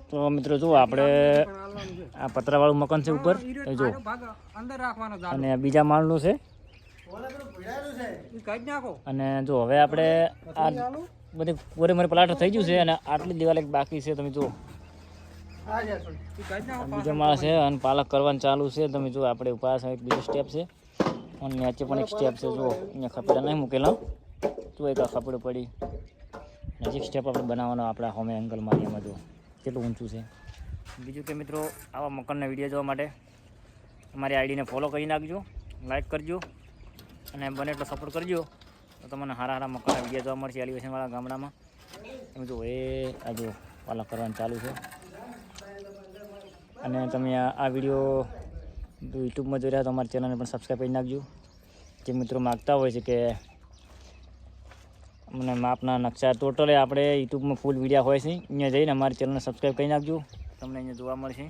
તો મિત્રો જુઓ આપણે આ પતરાવાળું મકાન છે ઉપર જો, અને બીજા માળનું છે. અને જો હવે આપણે આ બધી પૂરે મારે પ્લાસ્ટર થઈ ગયું છે અને આટલી દિવાલ એક બાકી છે. તમે જુઓ બીજો માળ છે અને પાલક કરવાનું ચાલુ છે. તમે જુઓ આપણે ઉપર એક બીજો સ્ટેપ છે અને નીચે પણ એક સ્ટેપ છે. જુઓ અહીંયા ખપેડા નહીં મૂકેલા, જો એક ખપડું પડી નજીક સ્ટેપ આપણે બનાવવાનો આપણા હોમે એંગલ મારી એમાં જુઓ કેટલું ઊંચું છે. બીજું કે મિત્રો આવા મકાનના વિડીયો જોવા માટે અમારી આઈડીને ફોલો કરી નાખજો, લાઈક કરજો અને બને એટલો સપોર્ટ કરજો તો તમને સારા સારા મકાનના વિડીયો જોવા મળશે એલિવેશનવાળા ગામડામાં. તમે જુઓ આ જો પાલક કરવાનું ચાલુ છે. અને તમે આ વિડીયો યુટ્યુબમાં જોઈ રહ્યા તો અમારી ચેનલને પણ સબસ્ક્રાઈબ કરી નાખજો. જે મિત્રો માગતા હોય છે કે મને માપના નકશા ટોટલે આપણે યુટ્યુબમાં ફૂલ વિડીયો હોય છે, અહીંયા જઈને અમારી ચેનલને સબસ્ક્રાઈબ કરી નાખજો, તમને અહીંયા જોવા મળશે.